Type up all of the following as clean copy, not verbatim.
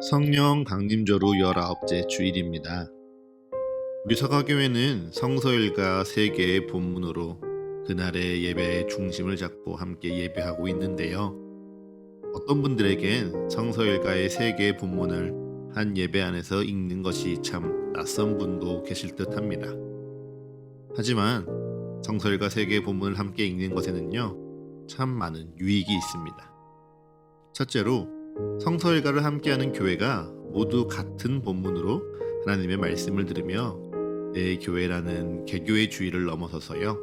성령 강림절후 19째 주일입니다. 우리 서가교회는 성서일과 3개의 본문으로 그날의 예배의 중심을 잡고 함께 예배하고 있는데요. 어떤 분들에겐 성서일과의 3개의 본문을 한 예배 안에서 읽는 것이 참 낯선 분도 계실 듯 합니다. 하지만 성서일과 3개의 본문을 함께 읽는 것에는요, 참 많은 유익이 있습니다. 첫째로, 성서일과를 함께하는 교회가 모두 같은 본문으로 하나님의 말씀을 들으며 내 교회라는 개교의 주의를 넘어서서요,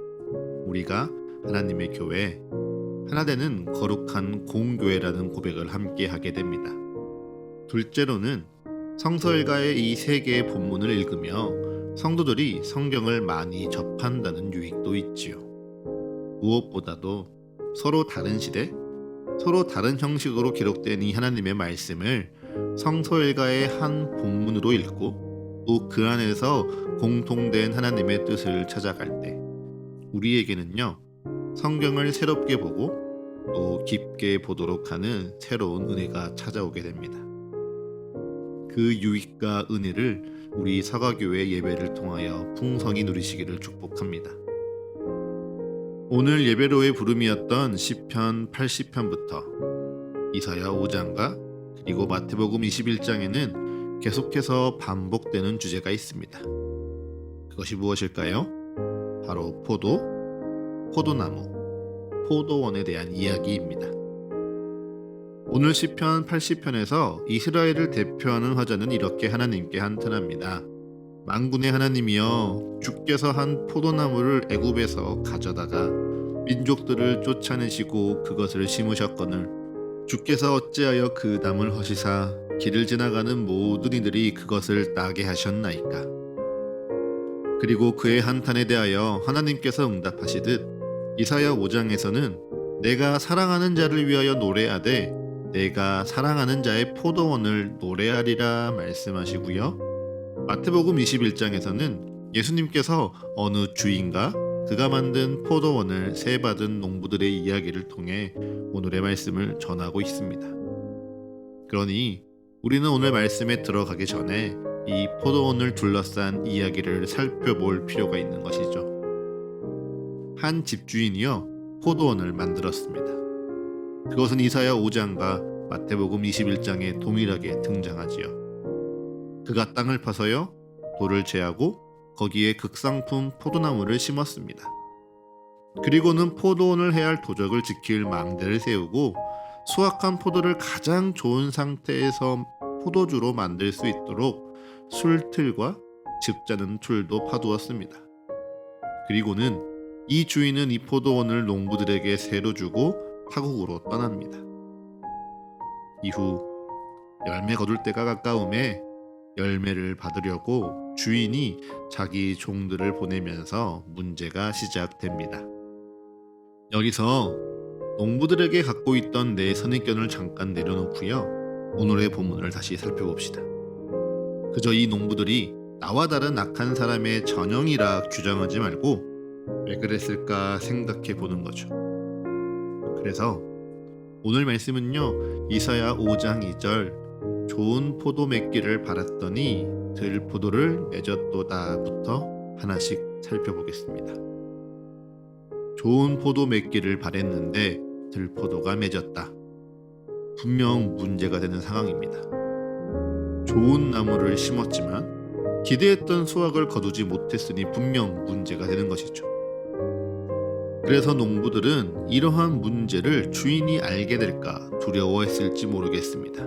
우리가 하나님의 교회, 하나 되는 거룩한 공교회라는 고백을 함께 하게 됩니다. 둘째로는 성서일과의 이 3개의 본문을 읽으며 성도들이 성경을 많이 접한다는 유익도 있지요. 무엇보다도 서로 다른 시대, 서로 다른 형식으로 기록된 이 하나님의 말씀을 성서일과의 한 본문으로 읽고 또 그 안에서 공통된 하나님의 뜻을 찾아갈 때 우리에게는요, 성경을 새롭게 보고 또 깊게 보도록 하는 새로운 은혜가 찾아오게 됩니다. 그 유익과 은혜를 우리 서가교회 예배를 통하여 풍성히 누리시기를 축복합니다. 오늘 예배로의 부름이었던 시편 80편부터 이사야 5장과 그리고 마태복음 21장에는 계속해서 반복되는 주제가 있습니다. 그것이 무엇일까요? 바로 포도나무, 포도원에 대한 이야기입니다. 오늘 시편 80편에서 이스라엘을 대표하는 화자는 이렇게 하나님께 한탄합니다. 만군의 하나님이여, 주께서 한 포도나무를 애굽에서 가져다가 민족들을 쫓아내시고 그것을 심으셨거늘 주께서 어찌하여 그 담을 허시사 길을 지나가는 모든 이들이 그것을 따게 하셨나이까. 그리고 그의 한탄에 대하여 하나님께서 응답하시듯 이사야 5장에서는 내가 사랑하는 자를 위하여 노래하되 내가 사랑하는 자의 포도원을 노래하리라 말씀하시고요. 마태복음 21장에서는 예수님께서 어느 주인과 그가 만든 포도원을 세받은 농부들의 이야기를 통해 오늘의 말씀을 전하고 있습니다. 그러니 우리는 오늘 말씀에 들어가기 전에 이 포도원을 둘러싼 이야기를 살펴볼 필요가 있는 것이죠. 한 집주인이요, 포도원을 만들었습니다. 그것은 이사야 5장과 마태복음 21장에 동일하게 등장하지요. 그가 땅을 파서요, 돌을 제하고 거기에 극상품 포도나무를 심었습니다. 그리고는 포도원을 해야 할 도적을 지킬 망대를 세우고 수확한 포도를 가장 좋은 상태에서 포도주로 만들 수 있도록 술틀과 즙자는 툴도 파두었습니다. 그리고는 이 주인은 이 포도원을 농부들에게 새로 주고 타국으로 떠납니다. 이후 열매 거둘 때가 가까움에 열매를 받으려고 주인이 자기 종들을 보내면서 문제가 시작됩니다. 여기서 농부들에게 갖고 있던 내 선입견을 잠깐 내려놓고요, 오늘의 본문을 다시 살펴봅시다. 그저 이 농부들이 나와 다른 악한 사람의 전형이라 규정하지 말고 왜 그랬을까 생각해 보는 거죠. 그래서 오늘 말씀은요, 이사야 5장 2절 좋은 포도 맺기를 바랐더니 들포도를 맺었도다부터 하나씩 살펴보겠습니다. 좋은 포도 맺기를 바랬는데 들포도가 맺었다. 분명 문제가 되는 상황입니다. 좋은 나무를 심었지만 기대했던 수확을 거두지 못했으니 분명 문제가 되는 것이죠. 그래서 농부들은 이러한 문제를 주인이 알게 될까 두려워했을지 모르겠습니다.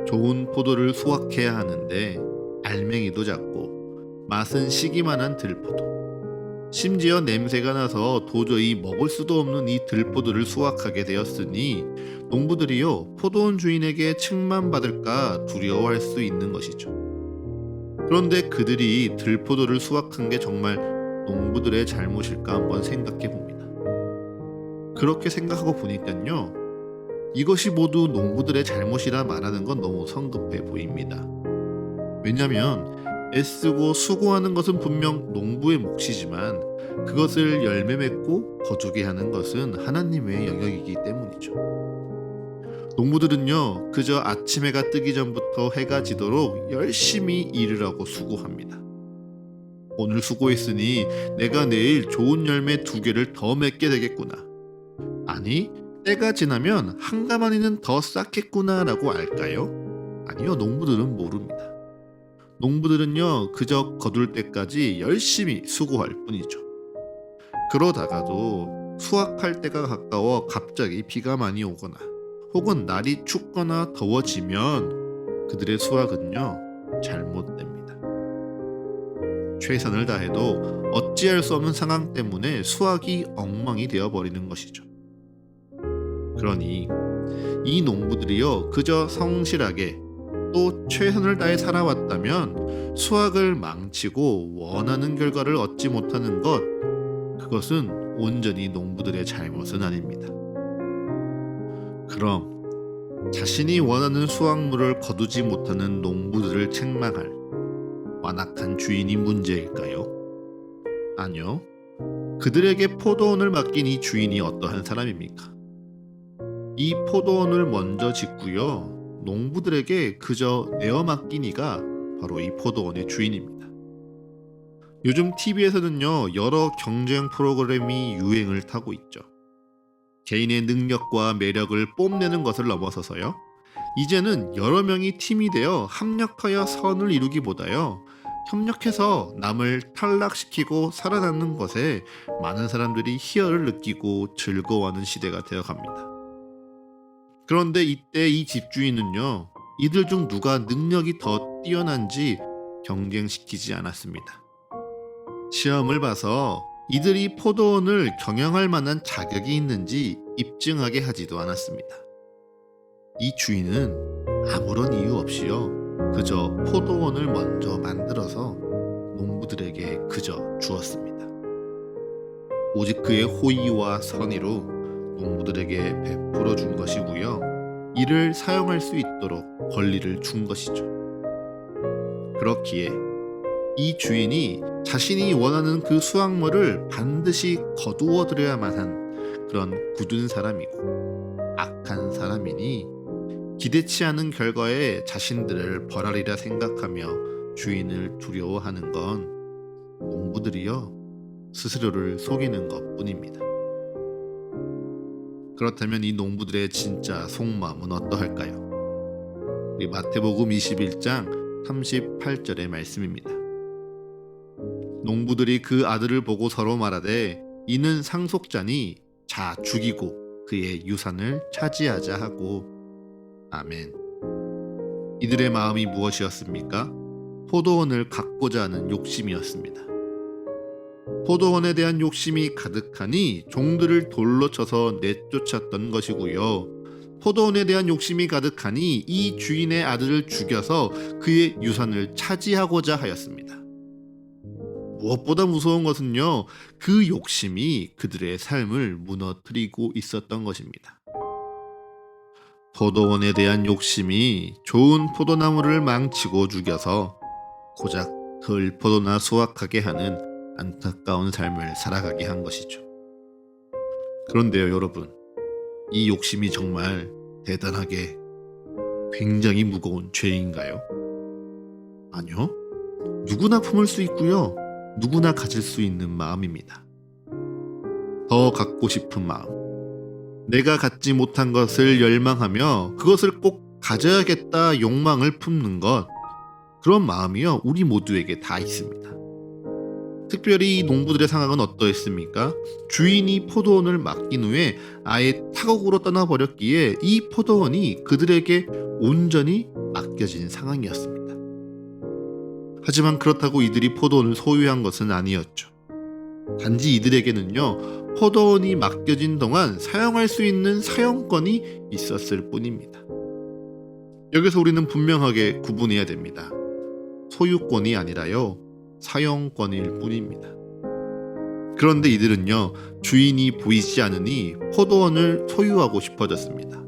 좋은 포도를 수확해야 하는데 알맹이도 작고 맛은 시기만 한 들포도, 심지어 냄새가 나서 도저히 먹을 수도 없는 이 들포도를 수확하게 되었으니 농부들이요, 포도원 주인에게 칭찬받을까 두려워할 수 있는 것이죠. 그런데 그들이 들포도를 수확한 게 정말 농부들의 잘못일까 한번 생각해 봅니다. 그렇게 생각하고 보니까요, 이것이 모두 농부들의 잘못이라 말하는 건 너무 성급해 보입니다. 왜냐하면 애쓰고 수고하는 것은 분명 농부의 몫이지만 그것을 열매 맺고 거두게 하는 것은 하나님의 영역이기 때문이죠. 농부들은요, 그저 아침 해가 뜨기 전부터 해가 지도록 열심히 일을 하고 수고합니다. 오늘 수고했으니 내가 내일 좋은 열매 2개를 더 맺게 되겠구나. 아니, 때가 지나면 한 가마니는 더 쌓겠구나 라고 알까요? 아니요, 농부들은 모릅니다. 농부들은요, 그저 거둘 때까지 열심히 수고할 뿐이죠. 그러다가도 수확할 때가 가까워 갑자기 비가 많이 오거나 혹은 날이 춥거나 더워지면 그들의 수확은요, 잘못됩니다. 최선을 다해도 어찌할 수 없는 상황 때문에 수확이 엉망이 되어버리는 것이죠. 그러니 이 농부들이요, 그저 성실하게 또 최선을 다해 살아왔다면 수확을 망치고 원하는 결과를 얻지 못하는 것, 그것은 온전히 농부들의 잘못은 아닙니다. 그럼 자신이 원하는 수확물을 거두지 못하는 농부들을 책망할 완악한 주인이 문제일까요? 아니요. 그들에게 포도원을 맡긴 이 주인이 어떠한 사람입니까? 이 포도원을 먼저 짓고요, 농부들에게 그저 내어 맡긴 이가 바로 이 포도원의 주인입니다. 요즘 TV에서는요, 여러 경쟁 프로그램이 유행을 타고 있죠. 개인의 능력과 매력을 뽐내는 것을 넘어서서요, 이제는 여러 명이 팀이 되어 합력하여 선을 이루기보다요, 협력해서 남을 탈락시키고 살아남는 것에 많은 사람들이 희열을 느끼고 즐거워하는 시대가 되어갑니다. 그런데 이때 이 집주인은요, 이들 중 누가 능력이 더 뛰어난지 경쟁시키지 않았습니다. 시험을 봐서 이들이 포도원을 경영할 만한 자격이 있는지 입증하게 하지도 않았습니다. 이 주인은 아무런 이유 없이요, 그저 포도원을 먼저 만들어서 농부들에게 그저 주었습니다. 오직 그의 호의와 선의로 농부들에게 베풀어 준 것이고요, 이를 사용할 수 있도록 권리를 준 것이죠. 그렇기에 이 주인이 자신이 원하는 그 수확물을 반드시 거두어 드려야만 한 그런 굳은 사람이고 악한 사람이니 기대치 않은 결과에 자신들을 벌하리라 생각하며 주인을 두려워하는 건 농부들이요, 스스로를 속이는 것뿐입니다. 그렇다면 이 농부들의 진짜 속마음은 어떠할까요? 우리 마태복음 21장 38절의 말씀입니다. 농부들이 그 아들을 보고 서로 말하되 이는 상속자니 자 죽이고 그의 유산을 차지하자 하고. 아멘. 이들의 마음이 무엇이었습니까? 포도원을 갖고자 하는 욕심이었습니다. 포도원에 대한 욕심이 가득하니 종들을 돌로 쳐서 내쫓았던 것이고요, 포도원에 대한 욕심이 가득하니 이 주인의 아들을 죽여서 그의 유산을 차지하고자 하였습니다. 무엇보다 무서운 것은요, 그 욕심이 그들의 삶을 무너뜨리고 있었던 것입니다. 포도원에 대한 욕심이 좋은 포도나무를 망치고 죽여서 고작 덜 포도나 수확하게 하는 안타까운 삶을 살아가게 한 것이죠. 그런데요, 여러분, 이 욕심이 정말 대단하게 굉장히 무거운 죄인가요? 아니요. 누구나 품을 수 있고요, 누구나 가질 수 있는 마음입니다. 더 갖고 싶은 마음, 내가 갖지 못한 것을 열망하며 그것을 꼭 가져야겠다 욕망을 품는 것, 그런 마음이요, 우리 모두에게 다 있습니다. 특별히 농부들의 상황은 어떠했습니까? 주인이 포도원을 맡긴 후에 아예 타국으로 떠나버렸기에 이 포도원이 그들에게 온전히 맡겨진 상황이었습니다. 하지만 그렇다고 이들이 포도원을 소유한 것은 아니었죠. 단지 이들에게는요, 포도원이 맡겨진 동안 사용할 수 있는 사용권이 있었을 뿐입니다. 여기서 우리는 분명하게 구분해야 됩니다. 소유권이 아니라요, 사용권일 뿐입니다. 그런데 이들은요, 주인이 보이지 않으니 포도원을 소유하고 싶어졌습니다.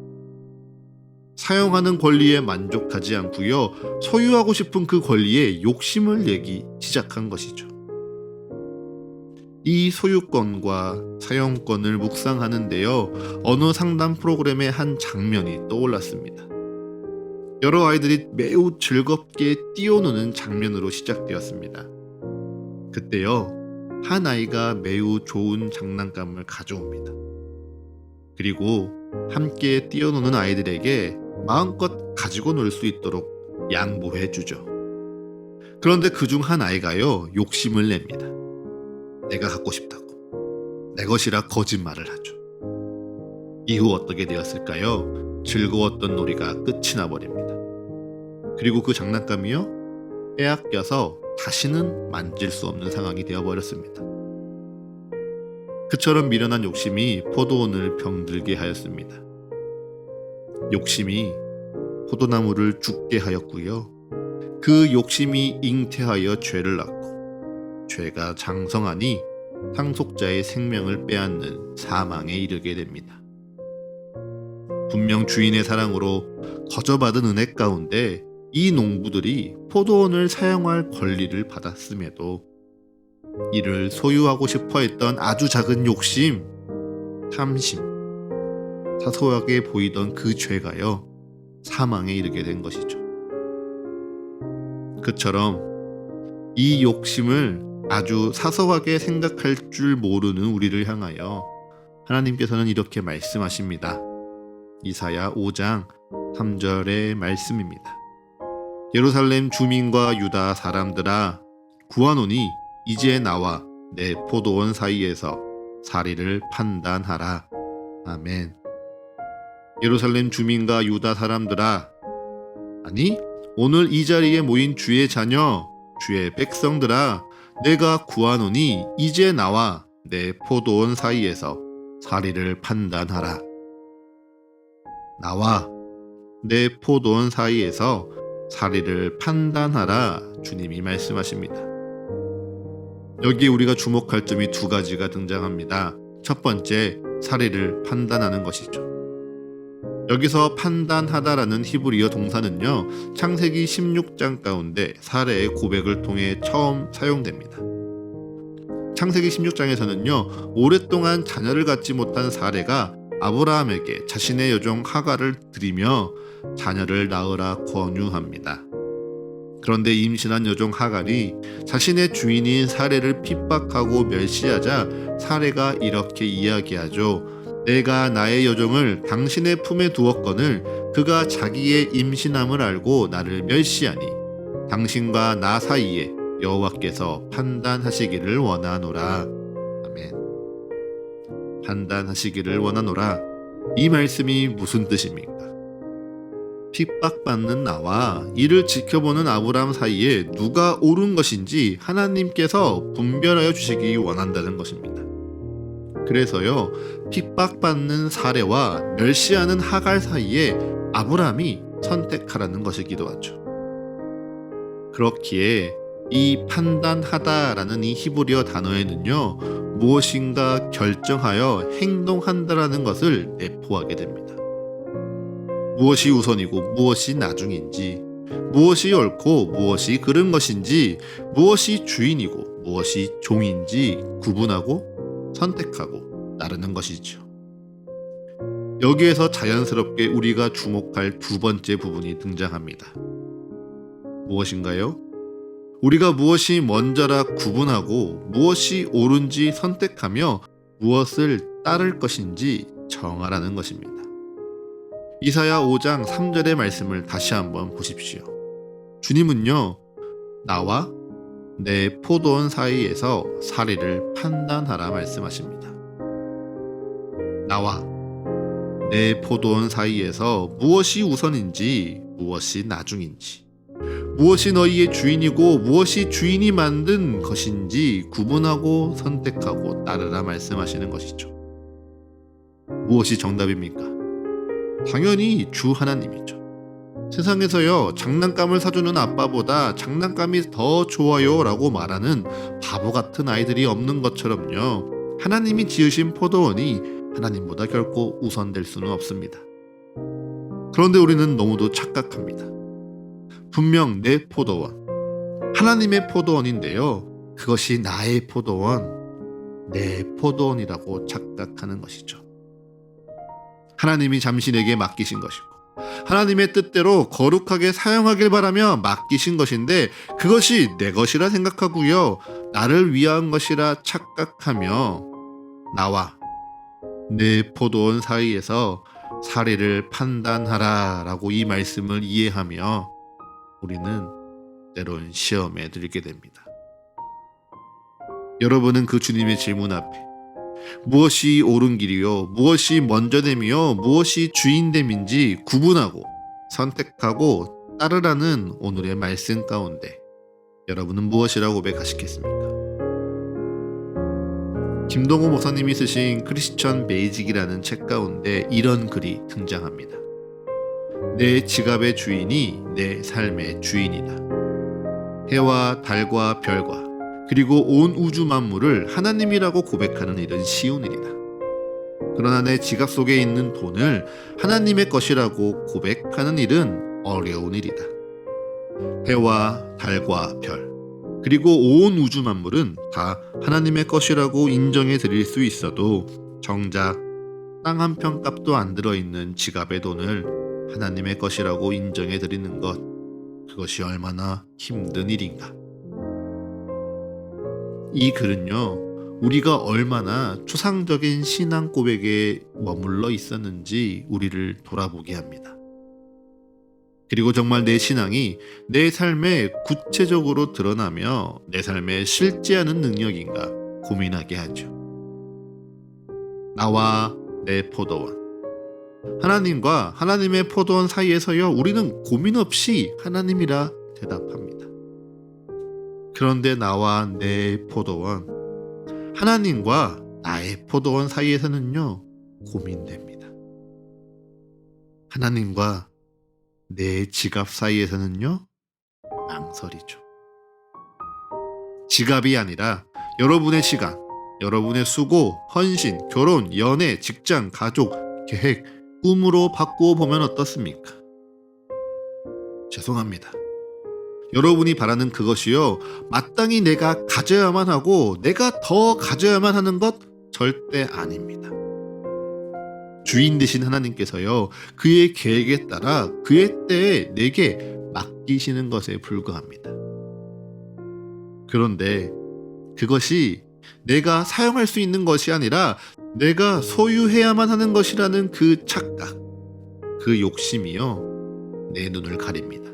사용하는 권리에 만족하지 않고요, 소유하고 싶은 그 권리에 욕심을 내기 시작한 것이죠. 이 소유권과 사용권을 묵상하는데요, 어느 상담 프로그램의 한 장면이 떠올랐습니다. 여러 아이들이 매우 즐겁게 뛰어노는 장면으로 시작되었습니다. 그때요, 한 아이가 매우 좋은 장난감을 가져옵니다. 그리고 함께 뛰어노는 아이들에게 마음껏 가지고 놀 수 있도록 양보해 주죠. 그런데 그중 한 아이가요, 욕심을 냅니다. 내가 갖고 싶다고. 내 것이라 거짓말을 하죠. 이후 어떻게 되었을까요? 즐거웠던 놀이가 끝이 나버립니다. 그리고 그 장난감이요, 빼앗겨서 다시는 만질 수 없는 상황이 되어버렸습니다. 그처럼 미련한 욕심이 포도원을 병들게 하였습니다. 욕심이 포도나무를 죽게 하였고요, 그 욕심이 잉태하여 죄를 낳고, 죄가 장성하니 상속자의 생명을 빼앗는 사망에 이르게 됩니다. 분명 주인의 사랑으로 거저받은 은혜 가운데 이 농부들이 포도원을 사용할 권리를 받았음에도 이를 소유하고 싶어 했던 아주 작은 욕심, 탐심, 사소하게 보이던 그 죄가요, 사망에 이르게 된 것이죠. 그처럼 이 욕심을 아주 사소하게 생각할 줄 모르는 우리를 향하여 하나님께서는 이렇게 말씀하십니다. 이사야 5장 3절의 말씀입니다. 예루살렘 주민과 유다 사람들아, 구하노니 이제 나와 내 포도원 사이에서 사리를 판단하라. 아멘. 예루살렘 주민과 유다 사람들아, 아니 오늘 이 자리에 모인 주의 자녀, 주의 백성들아, 내가 구하노니 이제 나와 내 포도원 사이에서 사리를 판단하라. 나와 내 포도원 사이에서 사리를 판단하라. 주님이 말씀하십니다. 여기에 우리가 주목할 점이 두 가지가 등장합니다. 첫 번째, 사리를 판단하는 것이죠. 여기서 판단하다라는 히브리어 동사는요, 창세기 16장 가운데 사레의 고백을 통해 처음 사용됩니다. 창세기 16장에서는요, 오랫동안 자녀를 갖지 못한 사레가 아브라함에게 자신의 여종 하갈을 드리며 자녀를 낳으라 권유합니다. 그런데 임신한 여종 하갈이 자신의 주인인 사레를 핍박하고 멸시하자 사레가 이렇게 이야기하죠. 내가 나의 여종을 당신의 품에 두었거늘 그가 자기의 임신함을 알고 나를 멸시하니 당신과 나 사이에 여호와께서 판단하시기를 원하노라. 아멘. 판단하시기를 원하노라. 이 말씀이 무슨 뜻입니까? 핍박받는 나와 이를 지켜보는 아브라함 사이에 누가 옳은 것인지 하나님께서 분별하여 주시기 원한다는 것입니다. 그래서요, 핍박받는 사레와 멸시하는 하갈 사이에 아브라함이 선택하라는 것이기도 하죠. 그렇기에 이 판단하다라는 이 히브리어 단어에는요, 무엇인가 결정하여 행동한다라는 것을 내포하게 됩니다. 무엇이 우선이고 무엇이 나중인지, 무엇이 옳고 무엇이 그른 것인지, 무엇이 주인이고 무엇이 종인지 구분하고 선택하고 나르는 것이죠. 여기에서 자연스럽게 우리가 주목할 두 번째 부분이 등장합니다. 무엇인가요? 우리가 무엇이 먼저라 구분하고 무엇이 옳은지 선택하며 무엇을 따를 것인지 정하라는 것입니다. 이사야 5장 3절의 말씀을 다시 한번 보십시오. 주님은요, 나와 내 포도원 사이에서 사리를 판단하라 말씀하십니다. 나와 내 포도원 사이에서 무엇이 우선인지 무엇이 나중인지, 무엇이 너희의 주인이고 무엇이 주인이 만든 것인지 구분하고 선택하고 따르라 말씀하시는 것이죠. 무엇이 정답입니까? 당연히 주 하나님이죠. 세상에서요, 장난감을 사주는 아빠보다 장난감이 더 좋아요 라고 말하는 바보 같은 아이들이 없는 것처럼요, 하나님이 지으신 포도원이 하나님보다 결코 우선될 수는 없습니다. 그런데 우리는 너무도 착각합니다. 분명 내 포도원, 하나님의 포도원인데요, 그것이 나의 포도원, 내 포도원이라고 착각하는 것이죠. 하나님이 잠시 내게 맡기신 것이고 하나님의 뜻대로 거룩하게 사용하길 바라며 맡기신 것인데 그것이 내 것이라 생각하고요. 나를 위한 것이라 착각하며 나와 내 포도원 사이에서 사리를 판단하라 라고 이 말씀을 이해하며 우리는 때론 시험에 들게 됩니다. 여러분은 그 주님의 질문 앞에 무엇이 옳은 길이요, 무엇이 먼저됨이요, 무엇이 주인됨인지 구분하고 선택하고 따르라는 오늘의 말씀 가운데 여러분은 무엇이라고 고백하시겠습니까? 김동호 목사님이 쓰신 크리스천 베이직이라는 책 가운데 이런 글이 등장합니다. 내 지갑의 주인이 내 삶의 주인이다. 해와 달과 별과 그리고 온 우주 만물을 하나님이라고 고백하는 일은 쉬운 일이다. 그러나 내 지갑 속에 있는 돈을 하나님의 것이라고 고백하는 일은 어려운 일이다. 해와 달과 별 그리고 온 우주 만물은 다 하나님의 것이라고 인정해 드릴 수 있어도 정작 땅 한 편 값도 안 들어있는 지갑의 돈을 하나님의 것이라고 인정해 드리는 것, 그것이 얼마나 힘든 일인가. 이 글은요, 우리가 얼마나 추상적인 신앙 고백에 머물러 있었는지 우리를 돌아보게 합니다. 그리고 정말 내 신앙이 내 삶에 구체적으로 드러나며 내 삶에 실제하는 능력인가 고민하게 하죠. 나와 내 포도원. 하나님과 하나님의 포도원 사이에서요, 우리는 고민 없이 하나님이라 대답합니다. 그런데 나와 내 포도원, 하나님과 나의 포도원 사이에서는요, 고민됩니다. 하나님과 내 지갑 사이에서는요, 망설이죠. 지갑이 아니라 여러분의 시간, 여러분의 수고, 헌신, 결혼, 연애, 직장, 가족, 계획, 꿈으로 바꾸어 보면 어떻습니까? 죄송합니다. 여러분이 바라는 그것이요, 마땅히 내가 가져야만 하고 내가 더 가져야만 하는 것 절대 아닙니다. 주인 되신 하나님께서요, 그의 계획에 따라 그의 때에 내게 맡기시는 것에 불과합니다. 그런데 그것이 내가 사용할 수 있는 것이 아니라 내가 소유해야만 하는 것이라는 그 착각, 그 욕심이요, 내 눈을 가립니다.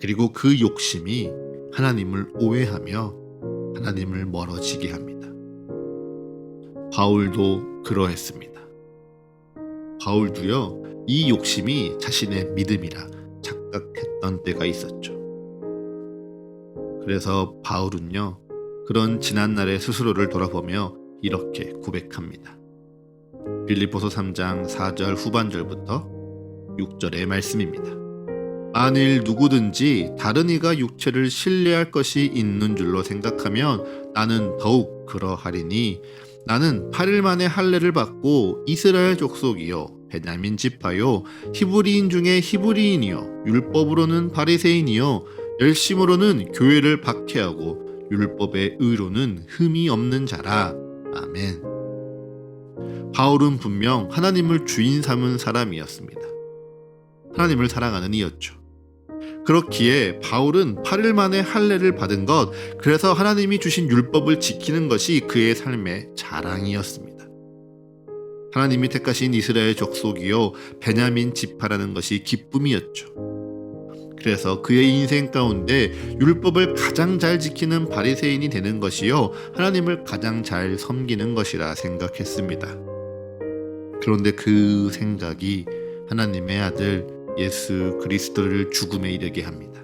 그리고 그 욕심이 하나님을 오해하며 하나님을 멀어지게 합니다. 바울도 그러했습니다. 바울도요, 이 욕심이 자신의 믿음이라 착각했던 때가 있었죠. 그래서 바울은요, 그런 지난날의 스스로를 돌아보며 이렇게 고백합니다. 빌립보서 3장 4절 후반절부터 6절의 말씀입니다. 만일 누구든지 다른 이가 육체를 신뢰할 것이 있는 줄로 생각하면 나는 더욱 그러하리니 나는 8일 만에 할례를 받고 이스라엘 족속이요 베냐민 지파요 히브리인 중에 히브리인이요 율법으로는 바리새인이요 열심으로는 교회를 박해하고 율법의 의로는 흠이 없는 자라. 아멘. 바울은 분명 하나님을 주인 삼은 사람이었습니다. 하나님을 사랑하는 이였죠. 그렇기에 바울은 8일 만에 할례를 받은 것, 그래서 하나님이 주신 율법을 지키는 것이 그의 삶의 자랑이었습니다. 하나님이 택하신 이스라엘 족속이요 베냐민 지파라는 것이 기쁨이었죠. 그래서 그의 인생 가운데 율법을 가장 잘 지키는 바리새인이 되는 것이요 하나님을 가장 잘 섬기는 것이라 생각했습니다. 그런데 그 생각이 하나님의 아들 예수 그리스도를 죽음에 이르게 합니다.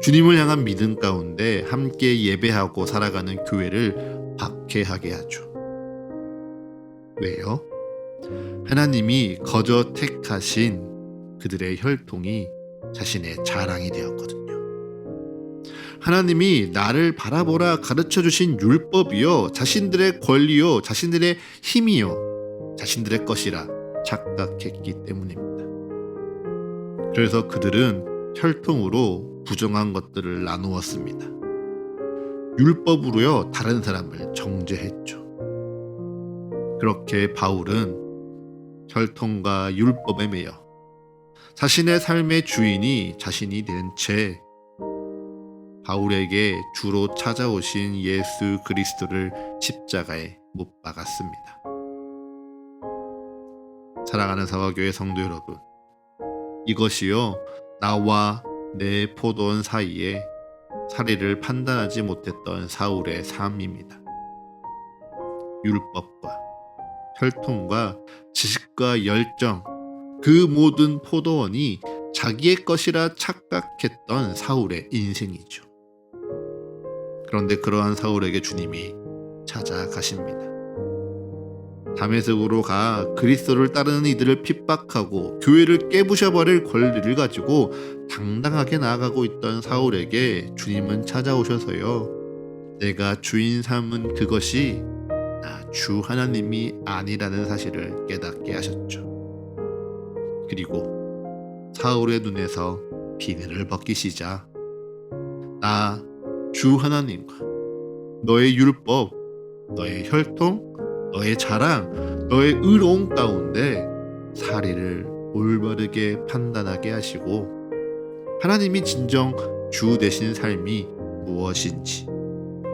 주님을 향한 믿음 가운데 함께 예배하고 살아가는 교회를 박해하게 하죠. 왜요? 하나님이 거저 택하신 그들의 혈통이 자신의 자랑이 되었거든요. 하나님이 나를 바라보라 가르쳐 주신 율법이요 자신들의 권리요 자신들의 힘이요 자신들의 것이라 착각했기 때문입니다. 그래서 그들은 혈통으로 부정한 것들을 나누었습니다. 율법으로요 다른 사람을 정죄했죠. 그렇게 바울은 혈통과 율법에 매여 자신의 삶의 주인이 자신이 된 채 바울에게 주로 찾아오신 예수 그리스도를 십자가에 못 박았습니다. 사랑하는 사과교회 성도 여러분, 이것이요 나와 내 포도원 사이에 사리를 판단하지 못했던 사울의 삶입니다. 율법과 혈통과 지식과 열정, 그 모든 포도원이 자기의 것이라 착각했던 사울의 인생이죠. 그런데 그러한 사울에게 주님이 찾아가십니다. 다메섹으로 가 그리스도를 따르는 이들을 핍박하고 교회를 깨부셔버릴 권리를 가지고 당당하게 나아가고 있던 사울에게 주님은 찾아오셔서요, 내가 주인 삼은 그것이 나 주 하나님이 아니라는 사실을 깨닫게 하셨죠. 그리고 사울의 눈에서 비늘을 벗기시자 나 주 하나님과 너의 율법, 너의 혈통, 너의 자랑, 너의 의로움 가운데 사리를 올바르게 판단하게 하시고 하나님이 진정 주 되신 삶이 무엇인지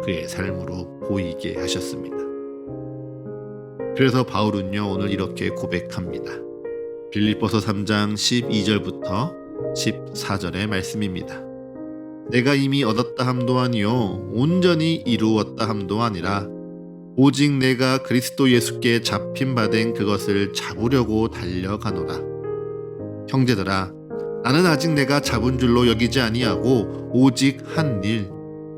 그의 삶으로 보이게 하셨습니다. 그래서 바울은요 오늘 이렇게 고백합니다. 빌립보서 3장 12절부터 14절의 말씀입니다. 내가 이미 얻었다 함도 아니요 온전히 이루었다 함도 아니라 오직 내가 그리스도 예수께 잡힌 바 된 그것을 잡으려고 달려가노라. 형제들아, 나는 아직 내가 잡은 줄로 여기지 아니하고 오직 한 일,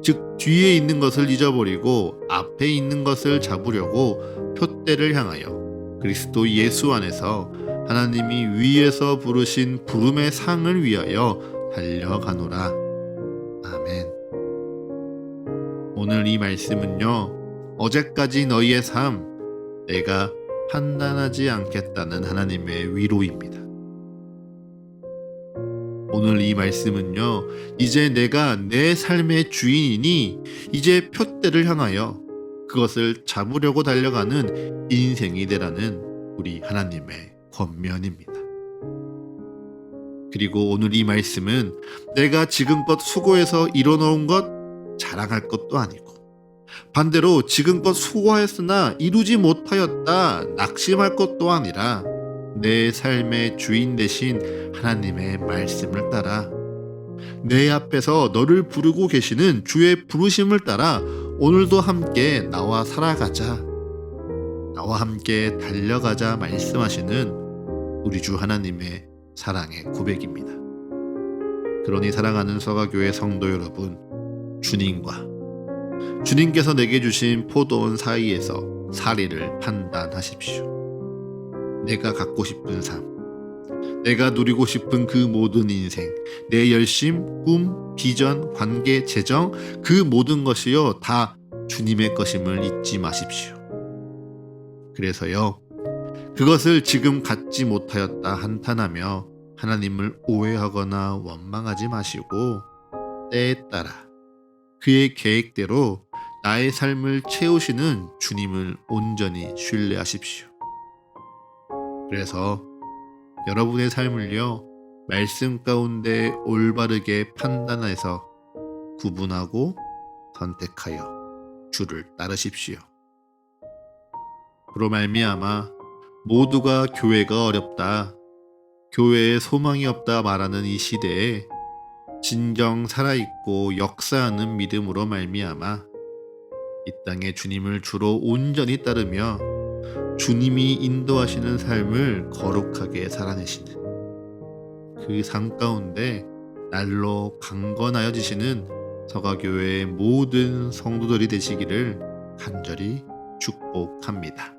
즉 뒤에 있는 것을 잊어버리고 앞에 있는 것을 잡으려고 표대를 향하여 그리스도 예수 안에서 하나님이 위에서 부르신 부름의 상을 위하여 달려가노라. 아멘. 오늘 이 말씀은요, 어제까지 너희의 삶, 내가 판단하지 않겠다는 하나님의 위로입니다. 오늘 이 말씀은요, 이제 내가 내 삶의 주인이니 이제 표대를 향하여 그것을 잡으려고 달려가는 인생이 되라는 우리 하나님의 권면입니다. 그리고 오늘 이 말씀은 내가 지금껏 수고해서 이뤄놓은 것 자랑할 것도 아니고 반대로 지금껏 수고하였으나 이루지 못하였다 낙심할 것도 아니라 내 삶의 주인 되신 하나님의 말씀을 따라 내 앞에서 너를 부르고 계시는 주의 부르심을 따라 오늘도 함께 나와 살아가자, 나와 함께 달려가자 말씀하시는 우리 주 하나님의 사랑의 고백입니다. 그러니 사랑하는 서가교회 성도 여러분, 주님께서 내게 주신 포도원 사이에서 사리를 판단하십시오. 내가 갖고 싶은 삶, 내가 누리고 싶은 그 모든 인생, 내 열심, 꿈, 비전, 관계, 재정, 그 모든 것이요 다 주님의 것임을 잊지 마십시오. 그래서요, 그것을 지금 갖지 못하였다 한탄하며 하나님을 오해하거나 원망하지 마시고 때에 따라 그의 계획대로 나의 삶을 채우시는 주님을 온전히 신뢰하십시오. 그래서 여러분의 삶을요, 말씀 가운데 올바르게 판단해서 구분하고 선택하여 주를 따르십시오. 그로 말미암아 모두가 교회가 어렵다, 교회에 소망이 없다 말하는 이 시대에 진정 살아있고 역사하는 믿음으로 말미암아 이 땅에 주님을 주로 온전히 따르며 주님이 인도하시는 삶을 거룩하게 살아내시는 그 삶 가운데 날로 강건하여지시는 서가교회의 모든 성도들이 되시기를 간절히 축복합니다.